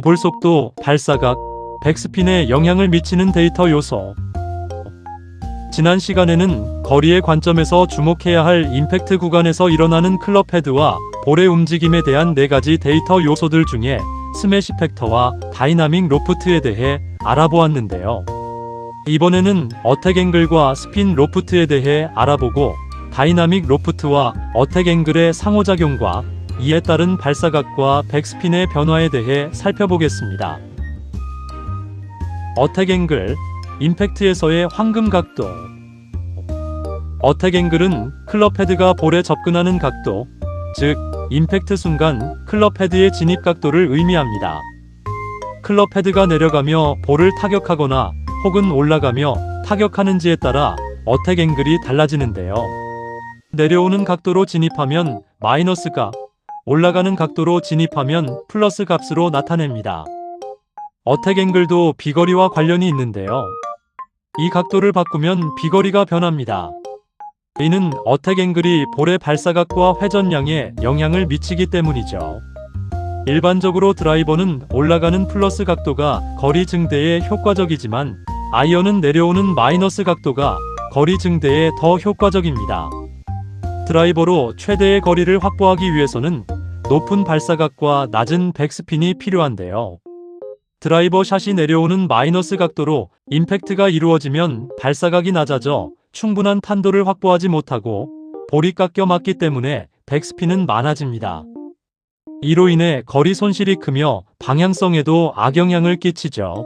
볼속도, 발사각, 백스핀에 영향을 미치는 데이터 요소. 지난 시간에는 거리의 관점에서 주목해야 할 임팩트 구간에서 일어나는 클럽 헤드와 볼의 움직임에 대한 4가지 데이터 요소들 중에 스매시 팩터와 다이나믹 로프트에 대해 알아보았는데요. 이번에는 어택 앵글과 스핀 로프트에 대해 알아보고 다이나믹 로프트와 어택 앵글의 상호작용과 이에 따른 발사각과 백스핀의 변화에 대해 살펴보겠습니다. 어택 앵글, 임팩트에서의 황금 각도. 어택 앵글은 클럽 헤드가 볼에 접근하는 각도, 즉 임팩트 순간 클럽 헤드의 진입 각도를 의미합니다. 클럽 헤드가 내려가며 볼을 타격하거나 혹은 올라가며 타격하는지에 따라 어택 앵글이 달라지는데요. 내려오는 각도로 진입하면 마이너스 값, 올라가는 각도로 진입하면 플러스 값으로 나타냅니다. 어택 앵글도 비거리와 관련이 있는데요. 이 각도를 바꾸면 비거리가 변합니다. 이는 어택 앵글이 볼의 발사각과 회전량에 영향을 미치기 때문이죠. 일반적으로 드라이버는 올라가는 플러스 각도가 거리 증대에 효과적이지만 아이언은 내려오는 마이너스 각도가 거리 증대에 더 효과적입니다. 드라이버로 최대의 거리를 확보하기 위해서는 높은 발사각과 낮은 백스핀이 필요한데요. 드라이버 샷이 내려오는 마이너스 각도로 임팩트가 이루어지면 발사각이 낮아져 충분한 탄도를 확보하지 못하고 볼이 깎여 맞기 때문에 백스핀은 많아집니다. 이로 인해 거리 손실이 크며 방향성에도 악영향을 끼치죠.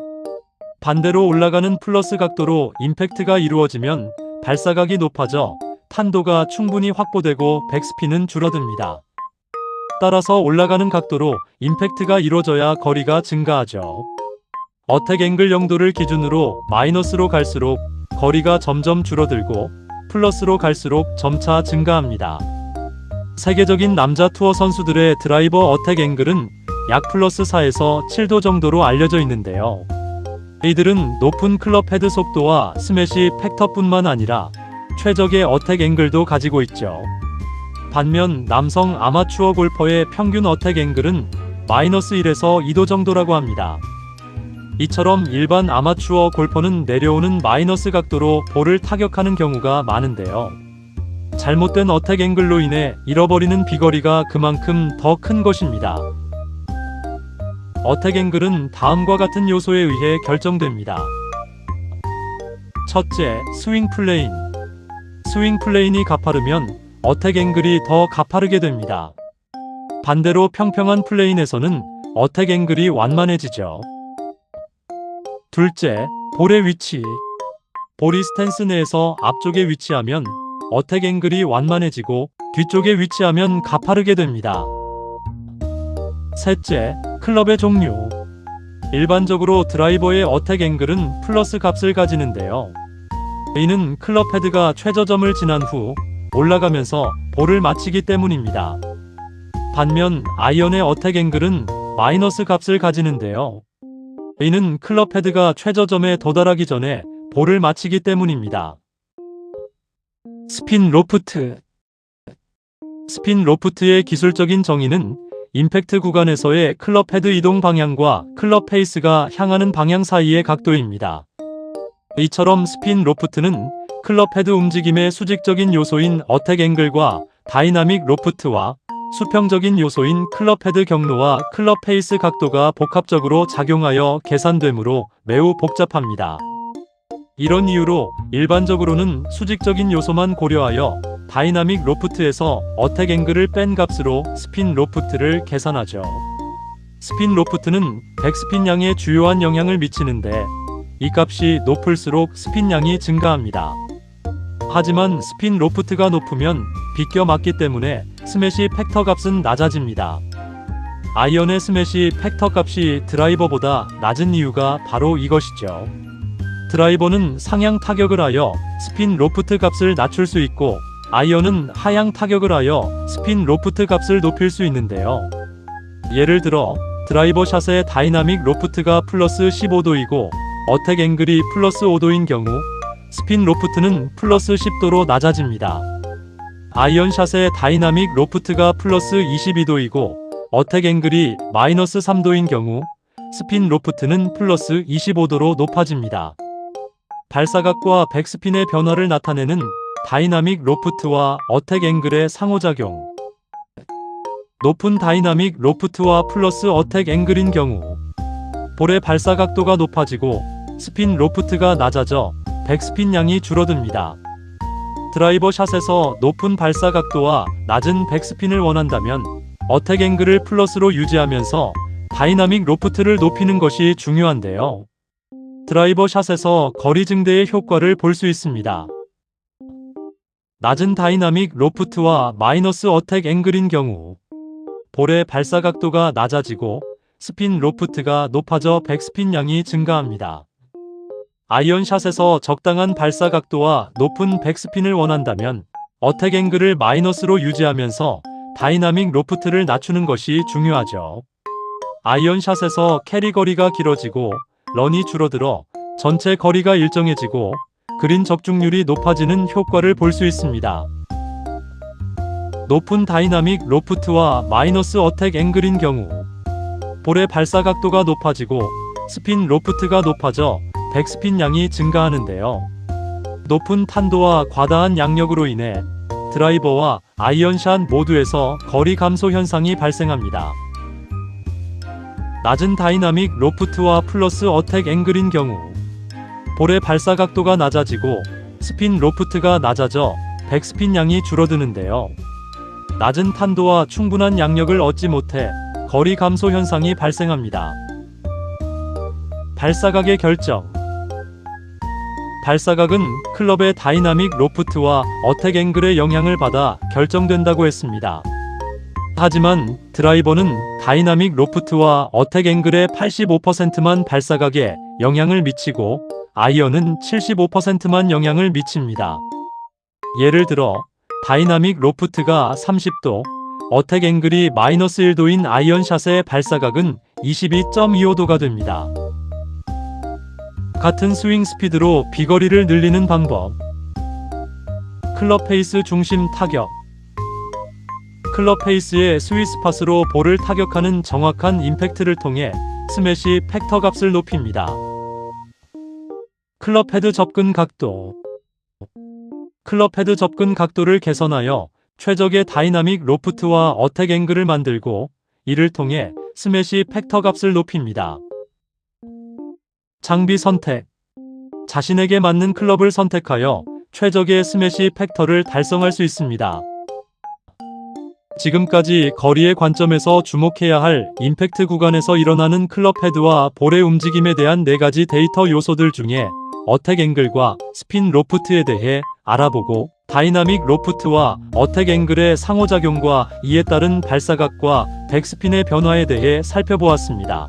반대로 올라가는 플러스 각도로 임팩트가 이루어지면 발사각이 높아져 탄도가 충분히 확보되고 백스핀은 줄어듭니다. 따라서 올라가는 각도로 임팩트가 이루어져야 거리가 증가하죠. 어택 앵글 0도를 기준으로 마이너스로 갈수록 거리가 점점 줄어들고 플러스로 갈수록 점차 증가합니다. 세계적인 남자 투어 선수들의 드라이버 어택 앵글은 약 플러스 4에서 7도 정도로 알려져 있는데요. 이들은 높은 클럽 헤드 속도와 스매시 팩터뿐만 아니라 최적의 어택 앵글도 가지고 있죠. 반면 남성 아마추어 골퍼의 평균 어택 앵글은 마이너스 1에서 2도 정도라고 합니다. 이처럼 일반 아마추어 골퍼는 내려오는 마이너스 각도로 볼을 타격하는 경우가 많은데요. 잘못된 어택 앵글로 인해 잃어버리는 비거리가 그만큼 더 큰 것입니다. 어택 앵글은 다음과 같은 요소에 의해 결정됩니다. 첫째, 스윙 플레인. 스윙 플레인이 가파르면 어택 앵글이 더 가파르게 됩니다. 반대로 평평한 플레인에서는 어택 앵글이 완만해지죠. 둘째, 볼의 위치. 볼이 스탠스 내에서 앞쪽에 위치하면 어택 앵글이 완만해지고 뒤쪽에 위치하면 가파르게 됩니다. 셋째, 클럽의 종류. 일반적으로 드라이버의 어택 앵글은 플러스 값을 가지는데요. 이는 클럽 헤드가 최저점을 지난 후 올라가면서 볼을 맞히기 때문입니다. 반면 아이언의 어택 앵글은 마이너스 값을 가지는데요. 이는 클럽 헤드가 최저점에 도달하기 전에 볼을 맞히기 때문입니다. 스핀 로프트. 스핀 로프트의 기술적인 정의는 임팩트 구간에서의 클럽 헤드 이동 방향과 클럽 페이스가 향하는 방향 사이의 각도입니다. 이처럼 스핀 로프트는 클럽 헤드 움직임의 수직적인 요소인 어택 앵글과 다이나믹 로프트와 수평적인 요소인 클럽 헤드 경로와 클럽 페이스 각도가 복합적으로 작용하여 계산되므로 매우 복잡합니다. 이런 이유로 일반적으로는 수직적인 요소만 고려하여 다이나믹 로프트에서 어택 앵글을 뺀 값으로 스핀 로프트를 계산하죠. 스핀 로프트는 백스핀 양에 주요한 영향을 미치는데 이 값이 높을수록 스핀 양이 증가합니다. 하지만 스핀 로프트가 높으면 비껴 맞기 때문에 스매시 팩터 값은 낮아집니다. 아이언의 스매시 팩터 값이 드라이버보다 낮은 이유가 바로 이것이죠. 드라이버는 상향 타격을 하여 스핀 로프트 값을 낮출 수 있고 아이언은 하향 타격을 하여 스핀 로프트 값을 높일 수 있는데요. 예를 들어 드라이버 샷의 다이나믹 로프트가 플러스 15도이고 어택 앵글이 플러스 5도인 경우 스핀 로프트는 플러스 10도로 낮아집니다. 아이언샷의 다이나믹 로프트가 플러스 22도이고 어택 앵글이 마이너스 3도인 경우 스핀 로프트는 플러스 25도로 높아집니다. 발사각과 백스핀의 변화를 나타내는 다이나믹 로프트와 어택 앵글의 상호작용. 높은 다이나믹 로프트와 플러스 어택 앵글인 경우 볼의 발사 각도가 높아지고 스핀 로프트가 낮아져 백스핀 양이 줄어듭니다. 드라이버 샷에서 높은 발사 각도와 낮은 백스핀을 원한다면 어택 앵글을 플러스로 유지하면서 다이나믹 로프트를 높이는 것이 중요한데요. 드라이버 샷에서 거리 증대의 효과를 볼 수 있습니다. 낮은 다이나믹 로프트와 마이너스 어택 앵글인 경우 볼의 발사 각도가 낮아지고 스핀 로프트가 높아져 백스핀 양이 증가합니다. 아이언샷에서 적당한 발사 각도와 높은 백스핀을 원한다면 어택 앵글을 마이너스로 유지하면서 다이나믹 로프트를 낮추는 것이 중요하죠. 아이언샷에서 캐리 거리가 길어지고 런이 줄어들어 전체 거리가 일정해지고 그린 적중률이 높아지는 효과를 볼 수 있습니다. 높은 다이나믹 로프트와 마이너스 어택 앵글인 경우 볼의 발사 각도가 높아지고 스핀 로프트가 높아져 백스핀 양이 증가하는데요. 높은 탄도와 과다한 양력으로 인해 드라이버와 아이언샷 모두에서 거리 감소 현상이 발생합니다. 낮은 다이나믹 로프트와 플러스 어택 앵글인 경우 볼의 발사 각도가 낮아지고 스핀 로프트가 낮아져 백스핀 양이 줄어드는데요. 낮은 탄도와 충분한 양력을 얻지 못해 거리 감소 현상이 발생합니다. 발사각의 결정. 발사각은 클럽의 다이나믹 로프트와 어택 앵글의 영향을 받아 결정된다고 했습니다. 하지만 드라이버는 다이나믹 로프트와 어택 앵글의 85%만 발사각에 영향을 미치고 아이언은 75%만 영향을 미칩니다. 예를 들어 다이나믹 로프트가 30도, 어택 앵글이 마이너스 1도인 아이언샷의 발사각은 22.25도가 됩니다. 같은 스윙 스피드로 비거리를 늘리는 방법. 클럽 페이스 중심 타격. 클럽 페이스의 스윗스팟으로 볼을 타격하는 정확한 임팩트를 통해 스매시 팩터 값을 높입니다. 클럽 헤드 접근 각도. 클럽 헤드 접근 각도를 개선하여 최적의 다이나믹 로프트와 어택 앵글을 만들고 이를 통해 스매시 팩터 값을 높입니다. 장비 선택. 자신에게 맞는 클럽을 선택하여 최적의 스매시 팩터를 달성할 수 있습니다. 지금까지 거리의 관점에서 주목해야 할 임팩트 구간에서 일어나는 클럽 헤드와 볼의 움직임에 대한 4가지 데이터 요소들 중에 어택 앵글과 스핀 로프트에 대해 알아보고 다이나믹 로프트와 어택 앵글의 상호작용과 이에 따른 발사각과 백스핀의 변화에 대해 살펴보았습니다.